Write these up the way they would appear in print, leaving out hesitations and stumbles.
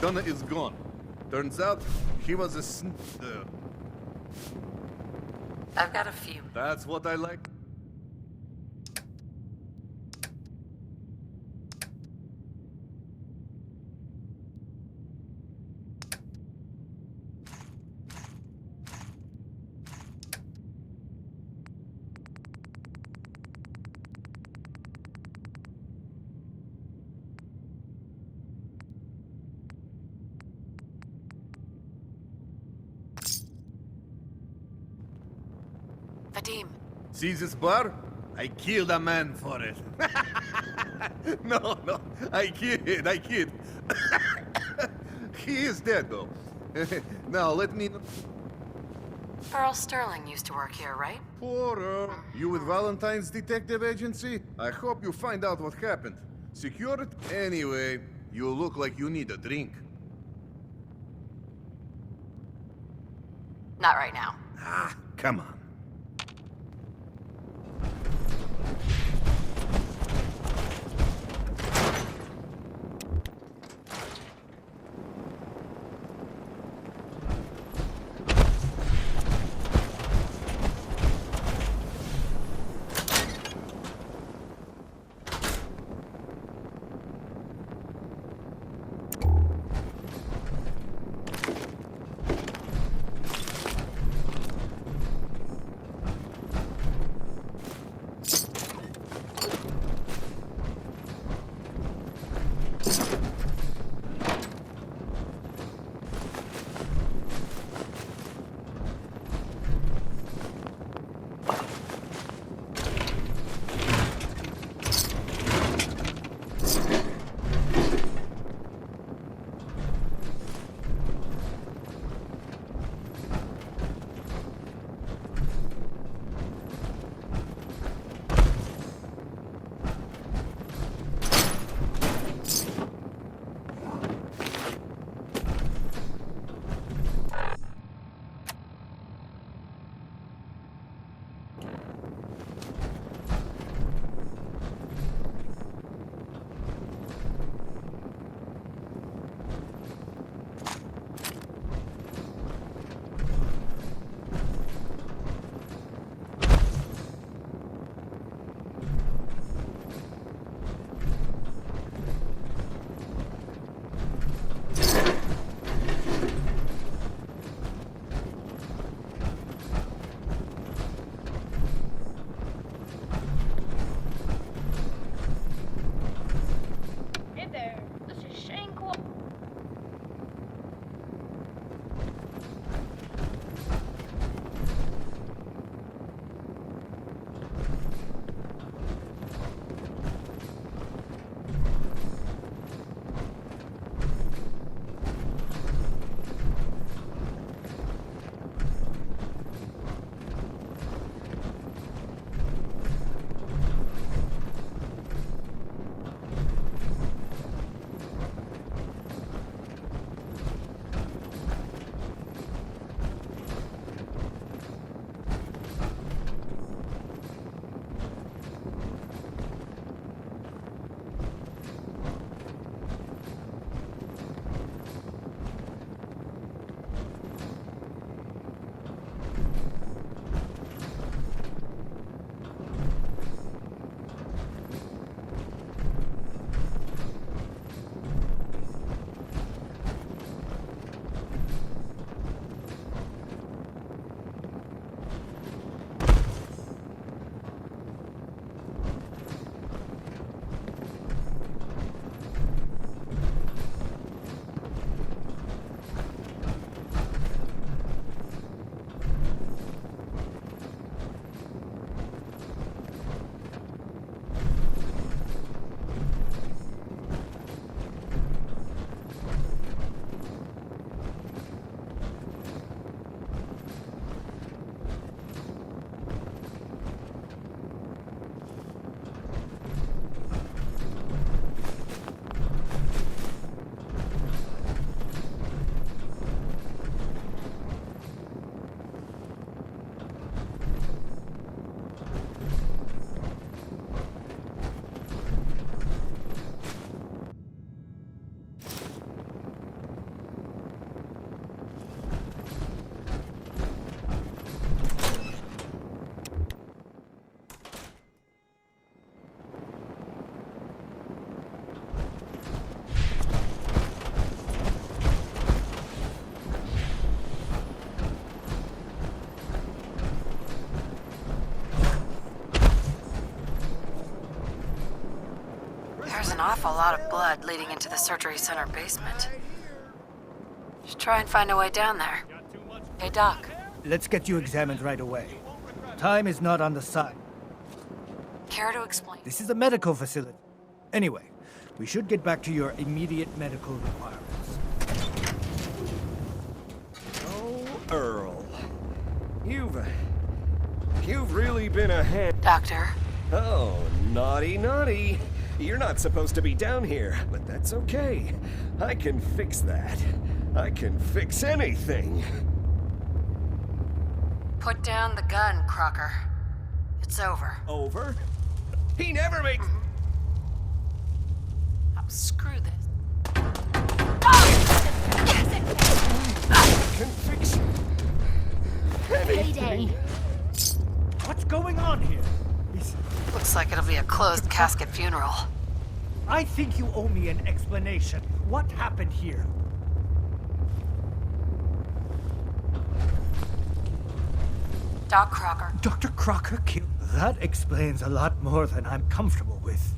Donna is gone. Turns out he was a I've got a few. That's what I like. Vadim, See this bar? I killed a man for it. No, I kid. He is dead, though. Now, let me... Earl Sterling used to work here, right? Porter, you with Valentine's detective agency? I hope you find out what happened. Secure it anyway. You look like you need a drink. Not right now. Ah, come on. awful lot of blood leading into the surgery center basement. Should try and find a way down there. Hey, Doc. Let's get you examined right away. Time is not on the side. Care to explain? This is a medical facility. Anyway, we should get back to your immediate medical requirements. Oh, Earl. You've really been a hand. Doctor. Oh, naughty, naughty. You're not supposed to be down here, but that's okay. I can fix that. I can fix anything. Put down the gun, Crocker. It's over. Over? He never makes... Oh, screw this. Can fix... anything. What's going on here? Looks like it'll be a closed casket funeral. I think you owe me an explanation. What happened here? Doc Crocker. Dr. Crocker killed... That explains a lot more than I'm comfortable with.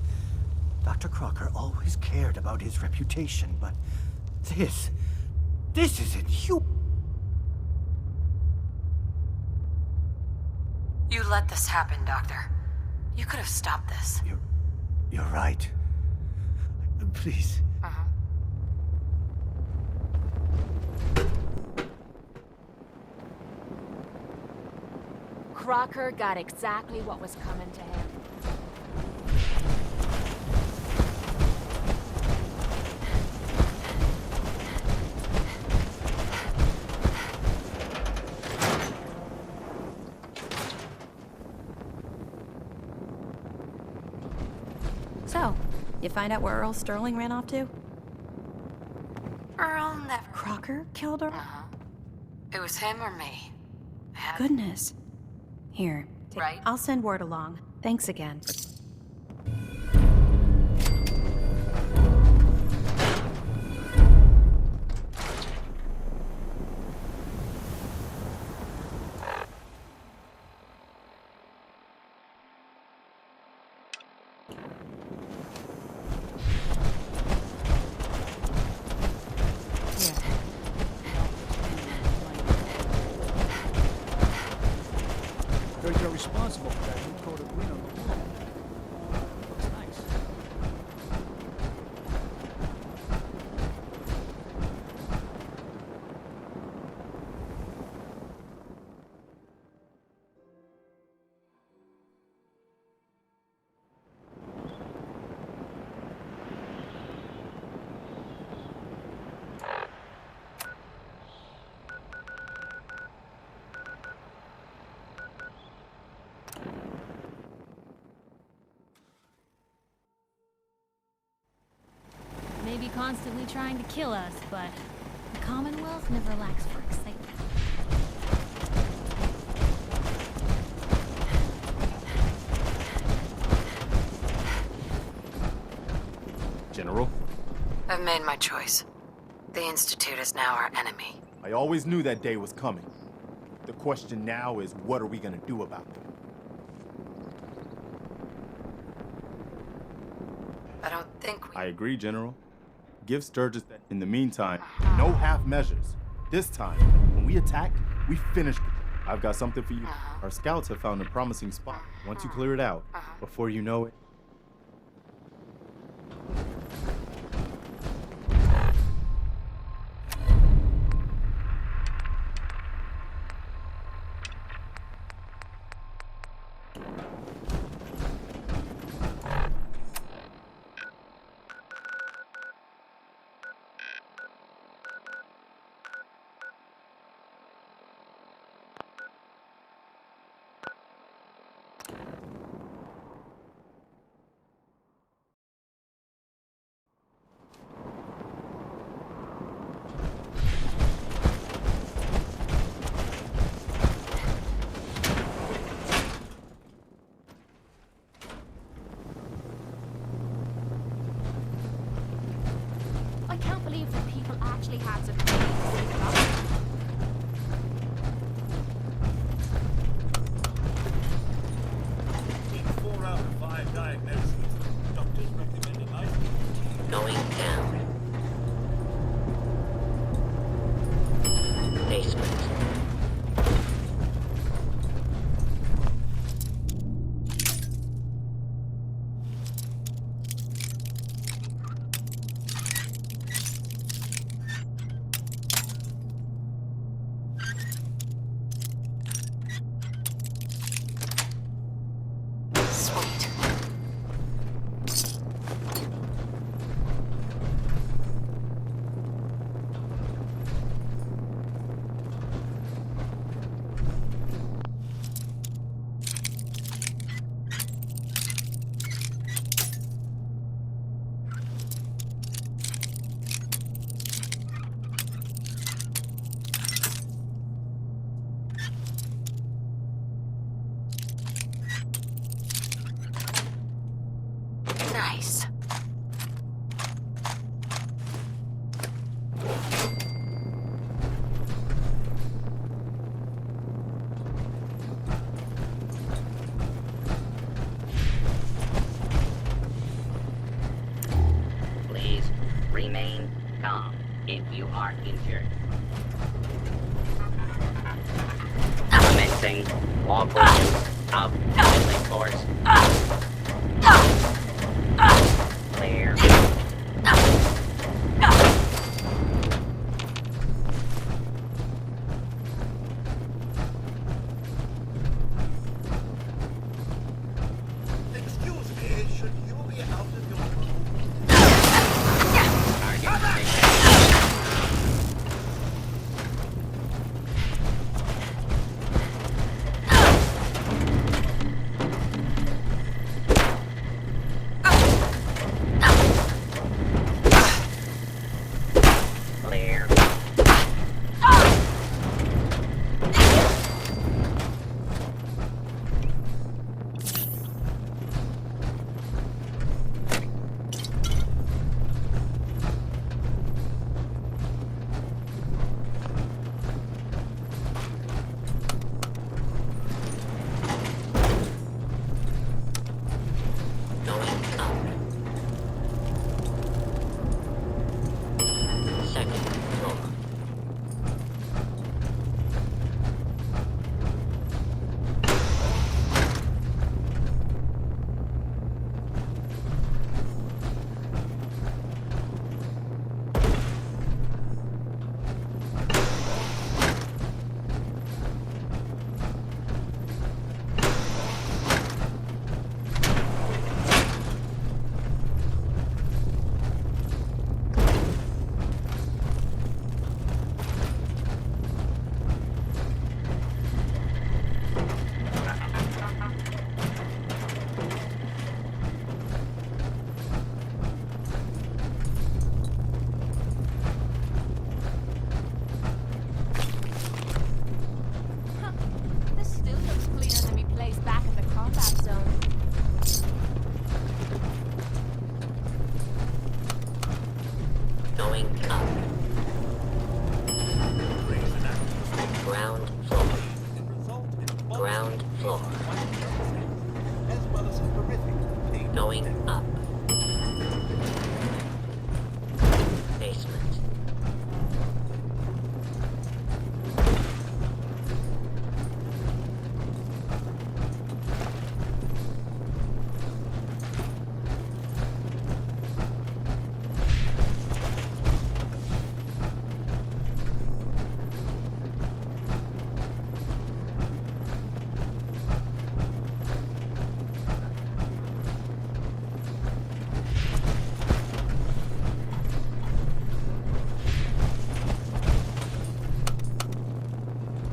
Dr. Crocker always cared about his reputation, but this isn't you. You let this happen, Doctor. You could have stopped this. You're right. Please. Crocker got exactly what was coming to him. So, you find out where Earl Sterling ran off to? Earl never. Crocker killed her? It was him or me. Goodness. Here, Right. I'll send word along. Thanks again. Heard you're responsible for that new coat of green on the wall. Looks nice. Maybe constantly trying to kill us, but the Commonwealth never lacks for excitement. General, I've made my choice. The Institute is now our enemy. I always knew that day was coming. The question now is, what are we gonna do about it? I don't think we... I agree, General. Give Sturgis that. In the meantime, no half measures. This time, when we attack, we finish. I've got something for you. Our scouts have found a promising spot. Once you clear it out, before you know it, I can't believe that people actually had such a In 4 out of 5 diagnoses, doctors recommending ice. Nice. Please remain calm if you are injured. Commencing lawful use of deadly force. Clear. Excuse me, should you be out of your room? Target taken. Clear. Going up. Second floor. This still looks cleaner than me place back in the combat zone. Going up. Ground floor. Ground floor. As well as horrific pain. Going up. Basement.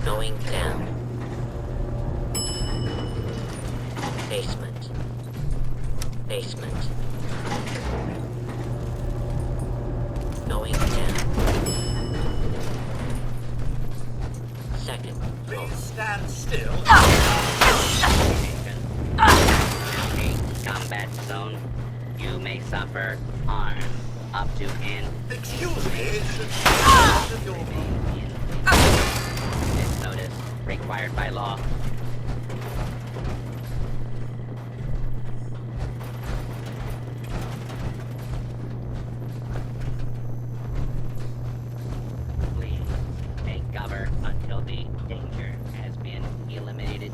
Going down. Basement. Basement. Going down. Second floor. Please stand still. County combat zone. You may suffer harm up to and Excuse me, should you be out of your room? this notice required by law. Please take cover until the danger has been eliminated.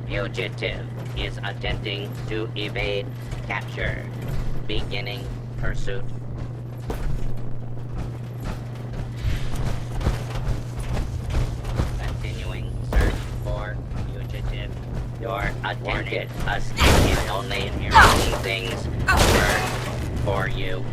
Fugitive is attempting to evade capture. Beginning pursuit. Continuing search for fugitive. Your attempted escape is only making things worse for you.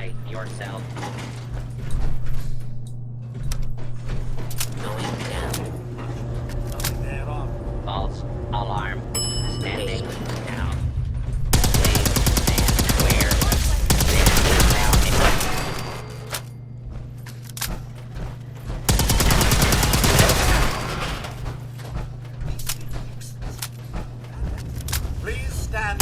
Identify yourself. Going down. False alarm. Standing down. Please stand clear. This is now Please stand.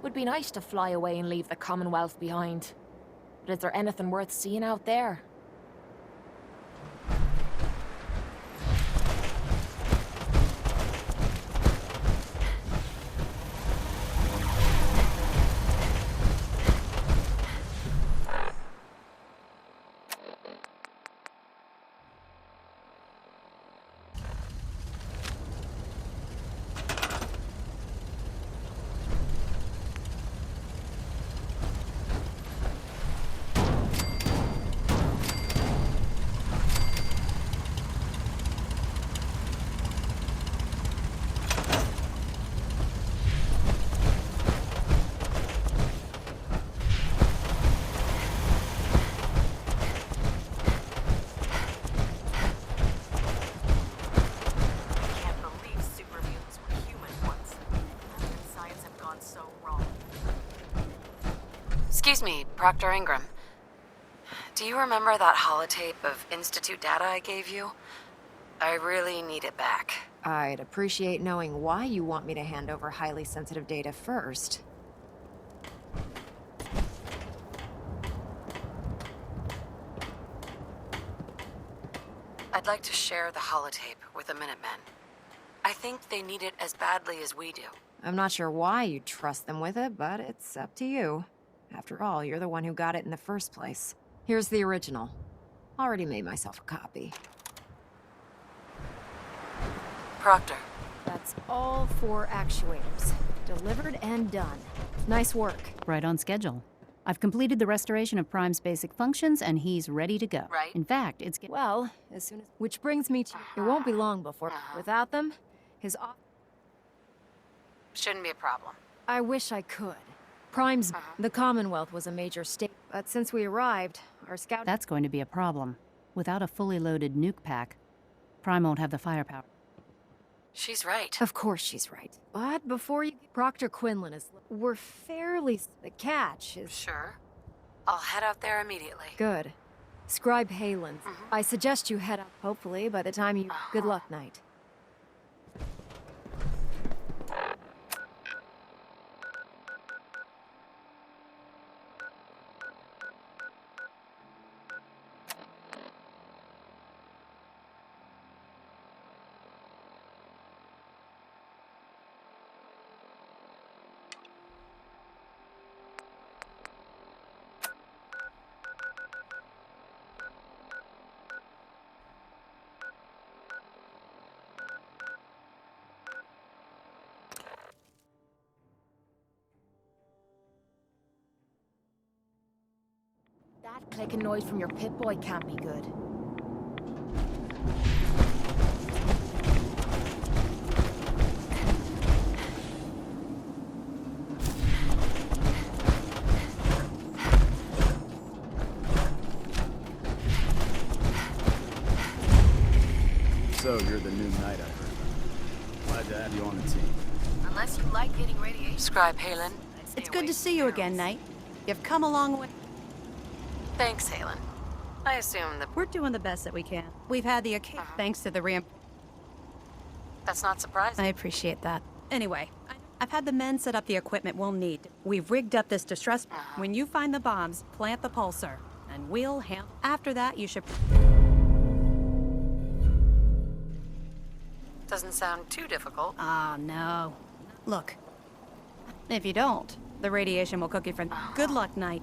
Would be nice to fly away and leave the Commonwealth behind. But is there anything worth seeing out there? Excuse me, Proctor Ingram. Do you remember that holotape of Institute data I gave you? I really need it back. I'd appreciate knowing why you want me to hand over highly sensitive data first. I'd like to share the holotape with the Minutemen. I think they need it as badly as we do. I'm not sure why you'd trust them with it, but it's up to you. After all, you're the one who got it in the first place. Here's the original. Already made myself a copy. Proctor. That's all 4 actuators. Delivered and done. Nice work. Right on schedule. I've completed the restoration of Prime's basic functions, and he's ready to go. Right. In fact, it's Well, as soon as... Which brings me to... It won't be long before... Without them, his... Shouldn't be a problem. I wish I could. Prime's... The Commonwealth was a major state, but since we arrived, our scout... That's going to be a problem. Without a fully loaded nuke pack, Prime won't have the firepower. She's right. Of course she's right. But before you... Proctor Quinlan is... We're fairly... The catch is... Sure. I'll head out there immediately. Good. Scribe Haylen. I suggest you head up, hopefully, by the time you... Good luck, Knight. That clicking noise from your Pip-Boy can't be good. You're the new knight, I heard. Glad to have you on the team. Unless you like getting radiation. Scribe Halen. It's good to see you again, Knight. You've come a long way. Thanks, Halen. I assume that We're doing the best that we can. We've had the occasion thanks to the that's not surprising. I appreciate that. Anyway, I've had the men set up the equipment we'll need. We've rigged up this distress. When you find the bombs, plant the pulsar, and we'll handle. After that, you should. Doesn't sound too difficult. Ah, no. Look, if you don't, the radiation will cook you for. Good luck, Knight.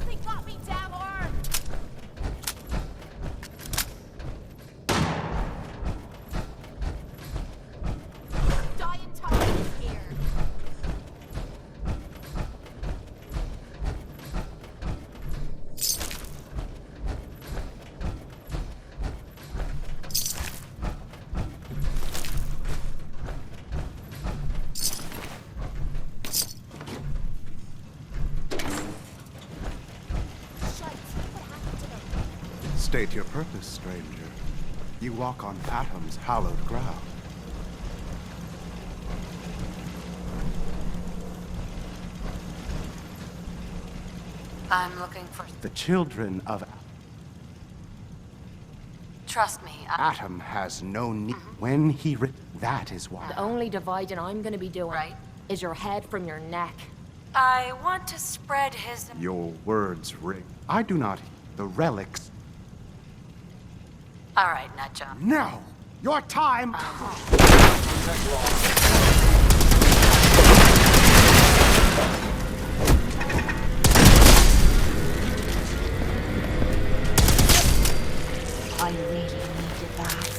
They got me, damn arm! Dying time is here. State your purpose, stranger. You walk on Atom's hallowed ground. I'm looking for... The children of Trust me, Atom has no need. When he that is why. The only dividing I'm gonna be doing Right. is your head from your neck. I want to spread his... Your words ring. I do not. The relics. All right, Nutjob. No! Your time! I really needed that.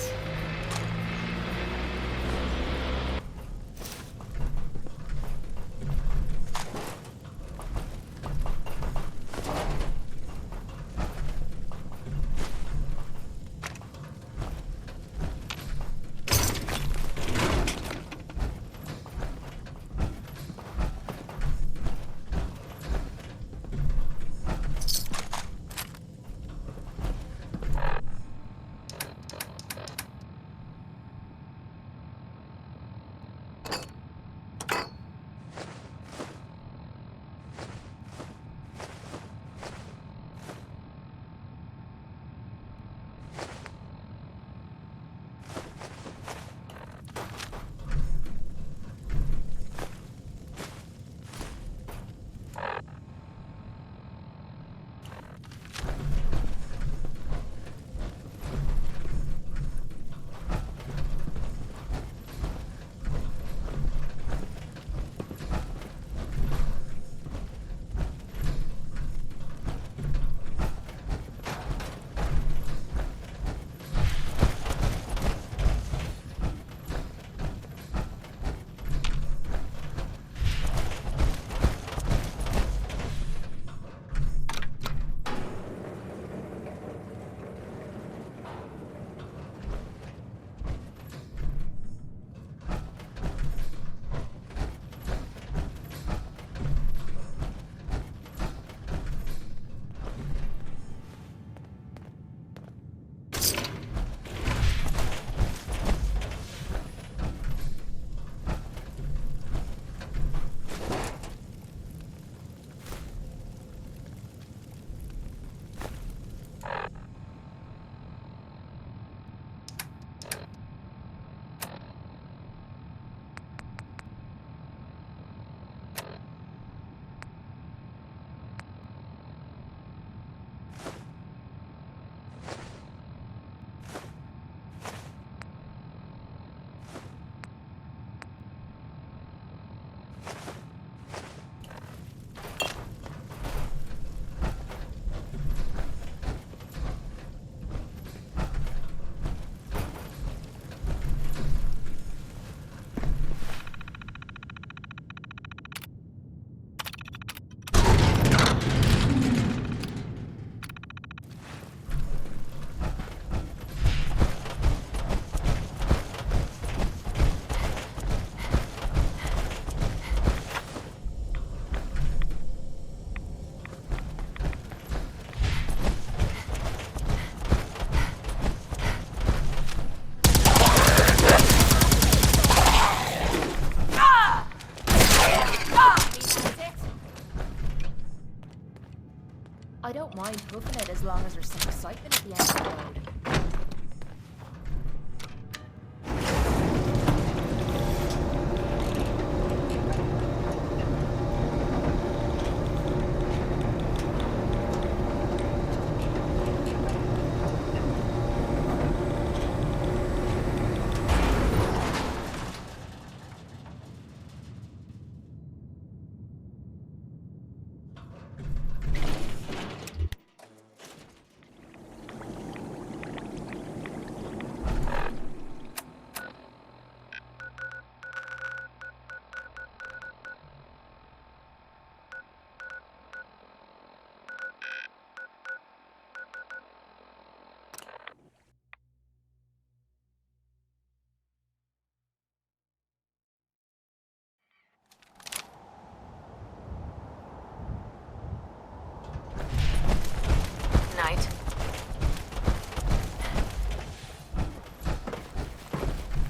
I don't mind hoofing it as long as there's some excitement at the end of the road.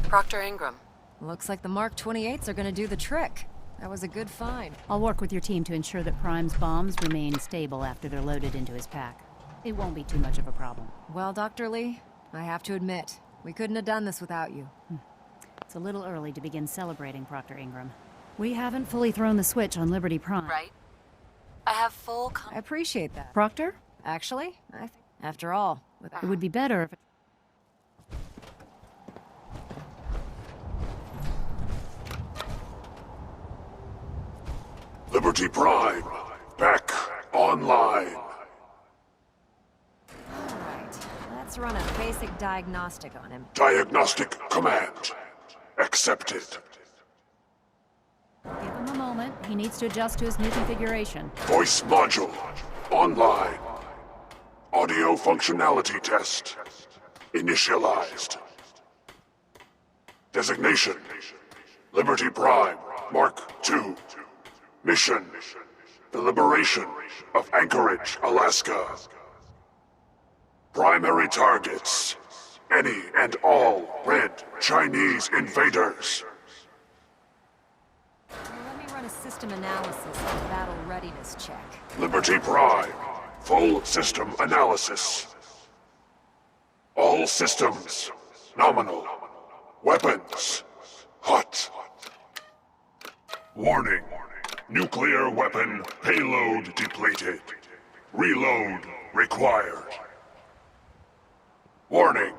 Proctor Ingram. Looks like the Mark 28s are gonna do the trick. That was a good find. I'll work with your team to ensure that Prime's bombs remain stable after they're loaded into his pack. It won't be too much of a problem. Well, Dr. Lee, I have to admit, we couldn't have done this without you. It's a little early to begin celebrating, Proctor Ingram. We haven't fully thrown the switch on Liberty Prime. Right? I have full I appreciate that. Proctor? Actually, after all, It would be better if... Liberty Prime, back online. Alright, let's run a basic diagnostic on him. Diagnostic command accepted. Give him a moment. He needs to adjust to his new configuration. Voice module online. Audio functionality test initialized. Designation: Liberty Prime Mark II. Mission: the liberation of Anchorage, Alaska. Primary targets: any and all red Chinese invaders. Let me run a system analysis and battle readiness check. Liberty Prime, full system analysis. All systems nominal. Weapons hot. Warning. Nuclear weapon payload depleted. Reload required. Warning.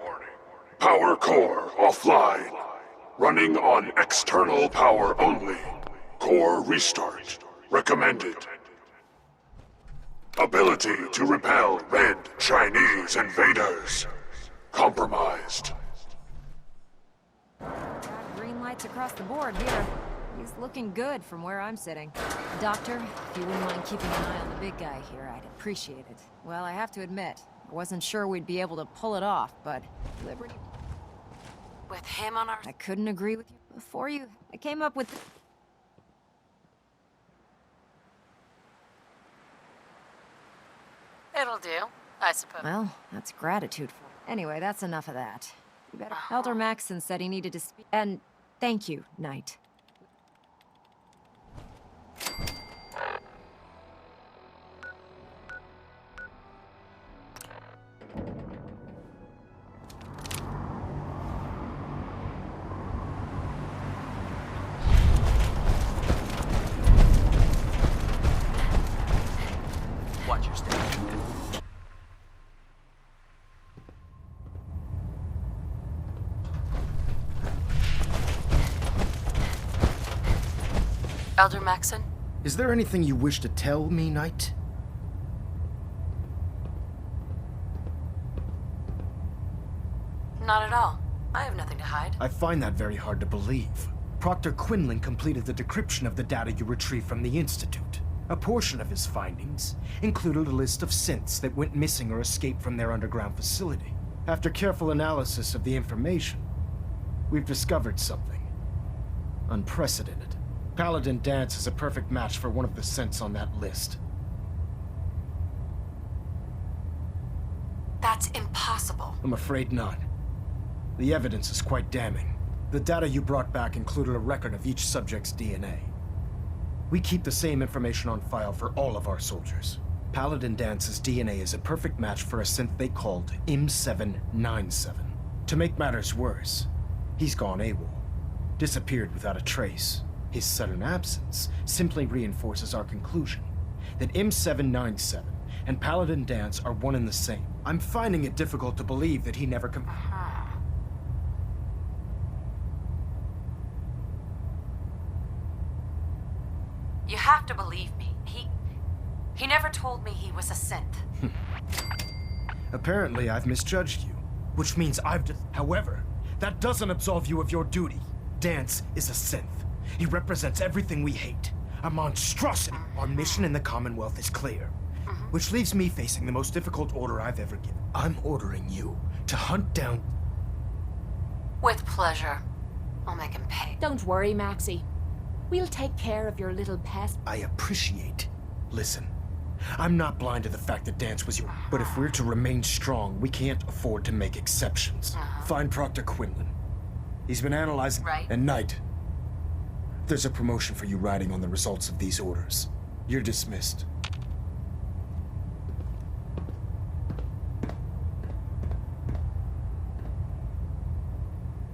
Power core offline. Running on external power only. Core restart recommended. Ability to repel red Chinese invaders compromised. Got green lights across the board here. He's looking good from where I'm sitting. Doctor, if you wouldn't mind keeping an eye on the big guy here, I'd appreciate it. Well, I have to admit, I wasn't sure we'd be able to pull it off, but Liberty... With him on our... I couldn't agree with you before you... I came up with... It'll do, I suppose. Well, that's gratitude for... Anyway, that's enough of that. You better... Elder Maxson said he needed to speak... And thank you, Knight. Watch your step. Elder Maxson? Is there anything you wish to tell me, Knight? Not at all. I have nothing to hide. I find that very hard to believe. Proctor Quinlan completed the decryption of the data you retrieved from the Institute. A portion of his findings included a list of synths that went missing or escaped from their underground facility. After careful analysis of the information, we've discovered something unprecedented. Paladin Dance is a perfect match for one of the synths on that list. That's impossible. I'm afraid not. The evidence is quite damning. The data you brought back included a record of each subject's DNA. We keep the same information on file for all of our soldiers. Paladin Dance's DNA is a perfect match for a synth they called M797. To make matters worse, he's gone AWOL. Disappeared without a trace. His sudden absence simply reinforces our conclusion that M797 and Paladin Dance are one and the same. I'm finding it difficult to believe that he never You have to believe me. He never told me he was a synth. Apparently, I've misjudged you, which means However, that doesn't absolve you of your duty. Dance is a synth. He represents everything we hate. A monstrosity. Our mission in the Commonwealth is clear. Which leaves me facing the most difficult order I've ever given. I'm ordering you to hunt down... With pleasure. I'll make him pay. Don't worry, Maxie. We'll take care of your little pest. I appreciate. Listen, I'm not blind to the fact that Dance was you. But if we're to remain strong, we can't afford to make exceptions. Find Proctor Quinlan. He's been analyzing. Right. And Knight, there's a promotion for you riding on the results of these orders. You're dismissed.